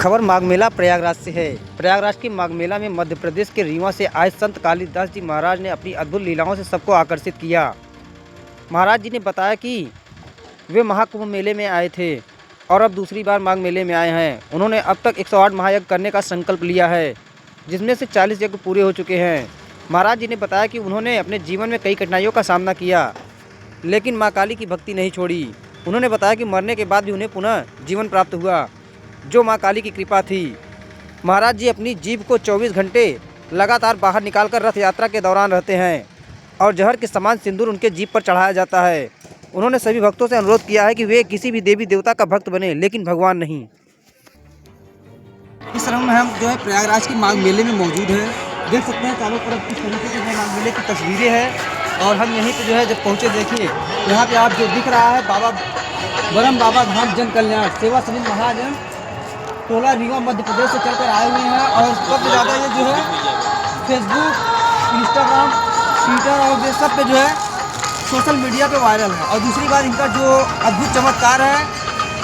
खबर माघ मेला प्रयागराज से है। प्रयागराज की माघ मेला में मध्य प्रदेश के रीवा से आए संत कालिदास जी महाराज ने अपनी अद्भुत लीलाओं से सबको आकर्षित किया। महाराज जी ने बताया कि वे महाकुंभ मेले में आए थे और अब दूसरी बार माघ मेले में आए हैं। उन्होंने अब तक 108 महायज्ञ करने का संकल्प लिया है, जिसमें से 40 यज्ञ पूरे हो चुके हैं। महाराज जी ने बताया कि उन्होंने अपने जीवन में कई कठिनाइयों का सामना किया, लेकिन माँ काली की भक्ति नहीं छोड़ी। उन्होंने बताया कि मरने के बाद भी उन्हें पुनः जीवन प्राप्त हुआ, जो माँ काली की कृपा थी। महाराज जी अपनी जीभ को 24 घंटे लगातार बाहर निकालकर रथ यात्रा के दौरान रहते हैं और जहर के समान सिंदूर उनके जीभ पर चढ़ाया जाता है। उन्होंने सभी भक्तों से अनुरोध किया है कि वे किसी भी देवी देवता का भक्त बने, लेकिन भगवान नहीं। इस समय में हम जो है प्रयागराज की माघ मेले में मौजूद है। देख सकते हैं चारों तरफ किस तरीके से माघ मेले की तस्वीरें हैं और हम यहीं पे जो है जब पहुँचे, देखिए यहाँ पे आप जो दिख रहा है बाबा ब्रह्म बाबा धाम जन कल्याण सेवा समिति महाजन टोला रीवा मध्य प्रदेश से चलकर आए हुए हैं और सबसे ज़्यादा ये जो है फेसबुक, इंस्टाग्राम, ट्विटर और ये सब पे जो है सोशल मीडिया पे वायरल है। और दूसरी बात इनका जो अद्भुत चमत्कार है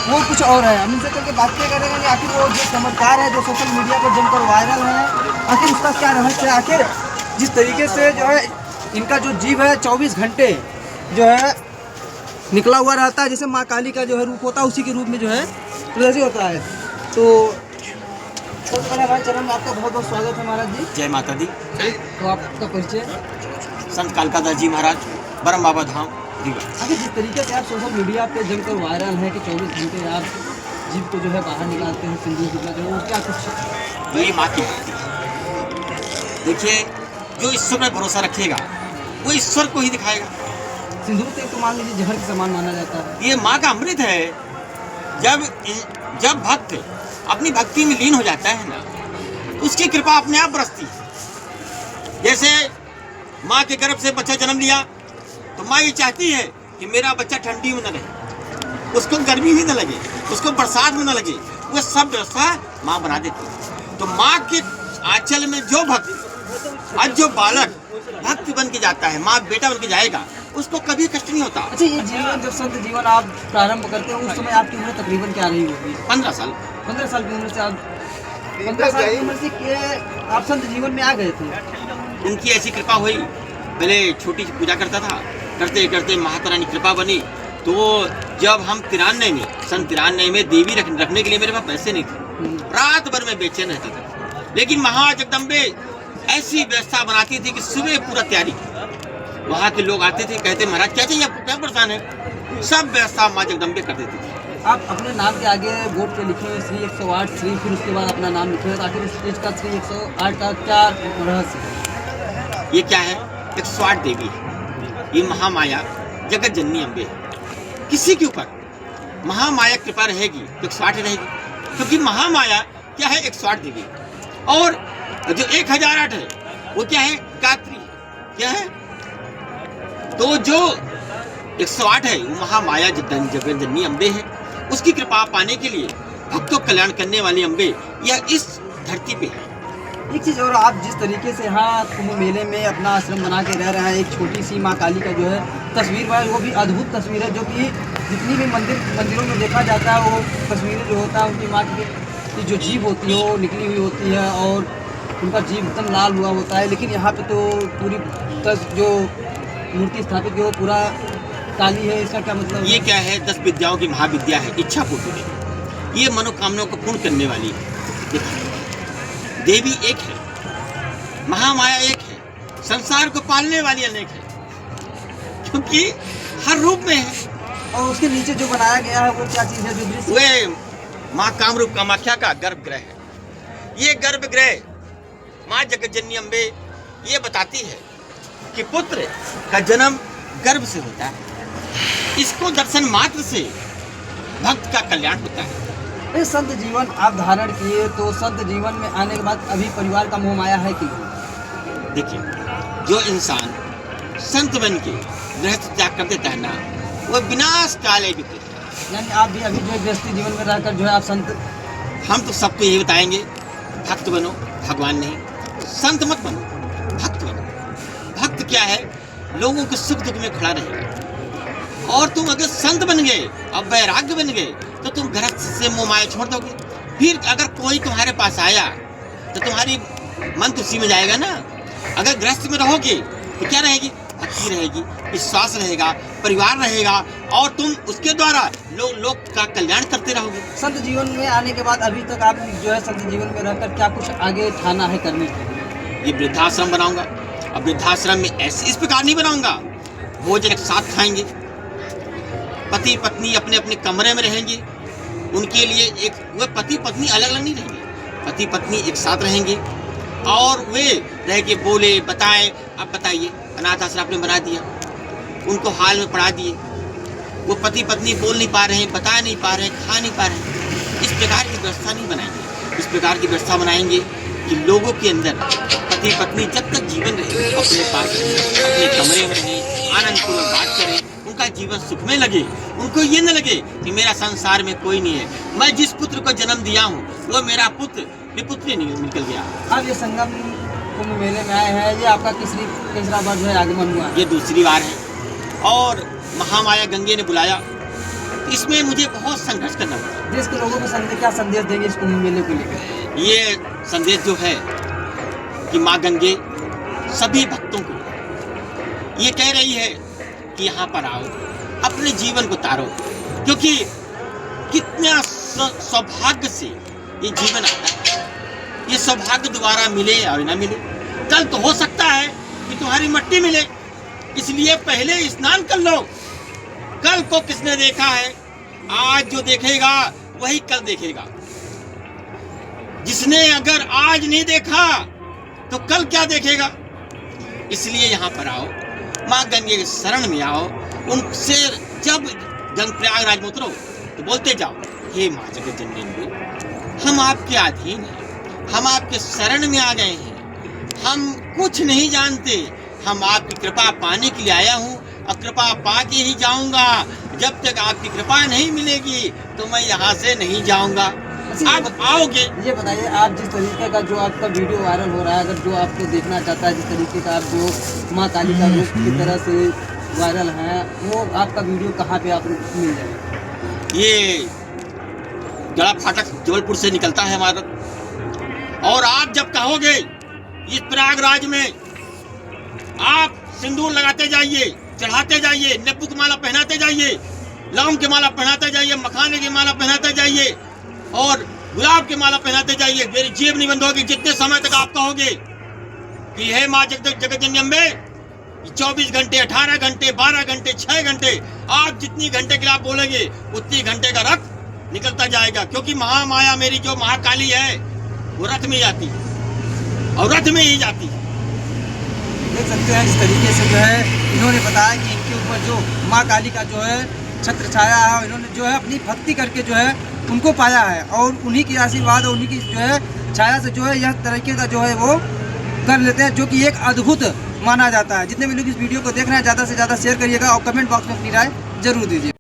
वो कुछ और है। हम इनसे करके बातें करेंगे कि आखिर वो जो चमत्कार है जो सोशल मीडिया पर जमकर वायरल है, आखिर उसका क्या रहस्य है। आखिर जिस तरीके से जो है इनका जो जीव है 24 घंटे जो है निकला हुआ रहता है, जैसे माँ काली का जो है रूप होता है उसी के रूप में जो है प्रदर्शित होता है। तो सबसे पहले हमारे चरण में आपका बहुत बहुत स्वागत है महाराज जी। जय माता दी। तो आपका परिचय। संत कालिदास जी महाराज ब्रह्म बाबा धाम रीवा। अगर जिस तरीके से आप सोशल मीडिया पे जमकर वायरल है कि 24 घंटे आप जीव को जो है बाहर निकालते हैं, सिंदूर निकालते हैं, वो क्या कुछ ये माँ की भक्ति है। देखिए, जो ईश्वर पर भरोसा रखेगा वो ईश्वर को ही दिखाएगा। सिंदूर तो मान लीजिए जहर के समान माना जाता है। ये माँ का अमृत है। जब भक्त अपनी भक्ति में लीन हो जाता है ना, तो उसकी कृपा अपने आप बरसती है। जैसे माँ के गर्भ से बच्चा जन्म लिया तो माँ ये चाहती है कि मेरा बच्चा ठंडी में न रहे, उसको गर्मी भी न लगे, उसको बरसात में न लगे, वो सब व्यवस्था माँ बना देती है। तो माँ के आंचल में जो भक्त, आज जो बालक भक्त बन के जाता है, माँ बेटा बन के जाएगा, उसको कभी कष्ट नहीं होता। अच्छा, ये जीवन जब संत जीवन आप प्रारंभ करते हैं उस समय आपकी उम्र तकरीबन क्या रही होगी? 15 साल। 15 साल की उम्र से आप 15 साल की उम्र से आप संत जीवन में आ गए थे। उनकी ऐसी कृपा हुई। पहले छोटी सी पूजा करता था, करते करते माता रानी कृपा बनी। तो जब हम 93 में सन 93 में देवी रखने के लिए मेरे पास पैसे नहीं थे, रात भर में बेचैन रहता था। लेकिन महा जगदम्बे ऐसी व्यवस्था बनाती थी कि सुबह पूरा तैयारी, वहाँ के लोग आते थे, कहते महाराज क्या चाहिए आपको, क्या परेशान है, सब व्यवस्था माँ जगदम्बे कर देती थी। आप अपने नाम के आगे बोर्ड पे लिखे हुए श्री 108 श्री, फिर उसके बाद अपना नाम लिखे हुए, आखिर इस चीज का श्री 108 का क्या रहस्य है? ये क्या है? 108 देवी है। ये महामाया जगत जननी अम्बे है। किसी के ऊपर महामाया कृपा रहेगी तो 108 रहेगी, क्योंकि महामाया क्या है? 108 देवी। और जो 1008 है वो क्या है? गायत्री। क्या है? तो जो 108 है वो महामाया जगत जननी अम्बे है। उसकी कृपा पाने के लिए भक्तों कल्याण करने वाली अम्बे यह इस धरती पे है। एक चीज़ और, आप जिस तरीके से यहाँ कुंभ मेले में अपना आश्रम बना के रह रहे हैं, एक छोटी सी माँ काली का जो है तस्वीर है, वो भी अद्भुत तस्वीर है, जो कि जितनी भी मंदिरों में देखा जाता है वो तस्वीरें जो होता है उनकी माँ की जो जीभ होती है वो निकली हुई होती है और उनका जीभ एकदम लाल हुआ होता है। लेकिन यहाँ पे तो पूरी जो मूर्ति स्थापित है वो पूरा काली है। इसका क्या मतलब? ये क्या है? 10 विद्याओं की महाविद्या है इच्छा पूर्ति। ये मनोकामनाओं को पूर्ण करने वाली है। देखिए, देवी एक है, महामाया एक है, संसार को पालने वाली अनेक है, क्योंकि हर रूप में है। और उसके नीचे जो बनाया गया है वो क्या चीज़ है? जो दृश्य वे माँ कामरूप कामाख्या का गर्भगृह है। ये गर्भगृह माँ जगतजननी अम्बे ये बताती है कि पुत्र का जन्म गर्भ से होता है। इसको दर्शन मात्र से भक्त का कल्याण होता है। ये संत जीवन आप धारण किए, तो संत जीवन में आने के बाद अभी परिवार का मोह माया है कि नहीं? देखिए, जो इंसान संत बन के गृहस्थ त्याग कर देता है ना, वो विनाश काले बीते। यानी आप भी अभी जो है गृहस्थी जीवन में रहकर जो है आप संत। हम तो सबको यही बताएंगे, भक्त बनो, भगवान नहीं। संत मत बनो, भक्त बनो। भक्त क्या है? लोगों के सुख दुख में खड़ा रहेगा। और तुम अगर संत बन गए, अब वैराग्य बन गए, तो तुम गृहस्थ से मोह माया छोड़ दोगे। फिर अगर कोई तुम्हारे पास आया तो तुम्हारी मन तो उसी में जाएगा ना। अगर गृहस्थ में रहोगे तो क्या रहेगी? भक्ति रहेगी, विश्वास रहेगा, परिवार रहेगा और तुम उसके द्वारा लोग का कल्याण करते रहोगे। संत जीवन में आने के बाद अभी तक आप जो है संत जीवन में रहकर क्या कुछ आगे ठाना है करने के लिए? ये वृद्धाश्रम बनाऊंगा। अब वृद्धाश्रम में ऐसे इस प्रकार नहीं बनाऊंगा, भोजन एक साथ खाएंगे, पति पत्नी अपने अपने कमरे में रहेंगे, उनके लिए एक वे पति पत्नी अलग अलग नहीं रहेंगे, पति पत्नी एक साथ रहेंगे और वे रह के बोले बताएं। अब बताइए, अनाथ आश्रम आपने बना दिया, उनको हाल में पढ़ा दिए, वो पति पत्नी बोल नहीं पा रहे हैं, बता नहीं पा रहे हैं, खा नहीं पा रहे हैं। इस प्रकार की व्यवस्था नहीं बनाएंगे। इस प्रकार की व्यवस्था बनाएंगे कि लोगों के अंदर पति पत्नी जब तक जीवन रहे अपने पास रहें, अपने कमरे में रहें, आनंदपूर्वक बात करें, उनका जीवन सुख में लगे। उनको ये न लगे कि मेरा संसार में कोई नहीं है, मैं जिस पुत्र को जन्म दिया हूँ वो मेरा पुत्र विपुत्र निकल गया। अब ये संगम कुंभ मेले में आए हैं, ये आपका तीसरा बार जो है आगमन हुआ है? ये दूसरी बार है और महामाया गंगे ने बुलाया, इसमें मुझे बहुत संघर्ष करना पड़ा। देश के लोगों को क्या संदेश देंगे इस कुंभ मेले को लेकर? ये संदेश जो है कि माँ गंगे सभी भक्तों को ये कह रही है कि यहाँ पर आओ, अपने जीवन को तारो, क्योंकि कितना सौभाग्य से ये जीवन आता है। ये सौभाग्य दोबारा मिले और ना मिले, कल तो हो सकता है कि तुम्हारी मट्टी मिले, इसलिए पहले स्नान कर लो। कल को किसने देखा है? आज जो देखेगा वही कल देखेगा। जिसने अगर आज नहीं देखा तो कल क्या देखेगा? इसलिए यहाँ पर आओ, माँ गंगे के शरण में आओ, उनसे जब प्रयागराज में उतरो तो बोलते जाओ, हे माँ जगत जननी, हम आपके अधीन हैं, हम आपके शरण में आ गए हैं, हम कुछ नहीं जानते, हम आपकी कृपा पाने के लिए आया हूँ और कृपा पा के ही जाऊंगा। जब तक आपकी कृपा नहीं मिलेगी तो मैं यहाँ से नहीं जाऊंगा। आप आओगे। ये बताइए, आप जिस तरीके का जो आपका वीडियो वायरल हो रहा है, अगर जो आपको देखना चाहता है, जिस तरीके का आप जो माँ काली का रूप की तरह से वायरल है, वो आपका वीडियो कहाँ पे आपको मिल जाएगा? ये गड़ा फाटक जबलपुर से निकलता है हमारा, और आप जब कहोगे इस प्रयागराज में आप सिंदूर लगाते जाइए, चढ़ाते जाइए, नींबू की माला पहनाते जाइए, लौंग की माला पहनाते जाइए, मखाने की माला पहनाते जाइए और गुलाब की माला पहनाते जाइए, मेरी जेब नहीं बंद होगी। जितने समय तक आप कहोगे कि हे माँ जगत जननी अम्बे, 24 घंटे, 18 घंटे, 12 घंटे, 6 घंटे, आप जितनी घंटे के लिए आप बोलेंगे उतनी घंटे का रथ निकलता जाएगा, क्योंकि महामाया मेरी जो महाकाली है वो रथ में जाती है और रथ में ही जाती है। देख सकते हैं इस तरीके से जो है इन्होंने बताया कि इनके ऊपर जो माँ काली का जो है छत्र छाया है, इन्होंने जो है अपनी भक्ति करके जो है उनको पाया है और उन्हीं की आशीर्वाद और उन्हीं की जो है छाया से जो है यह तरीके का जो है वो कर लेते हैं, जो कि एक अद्भुत माना जाता है। जितने भी लोग इस वीडियो को देख रहे हैं ज़्यादा से ज़्यादा शेयर करिएगा और कमेंट बॉक्स में अपनी राय जरूर दीजिए।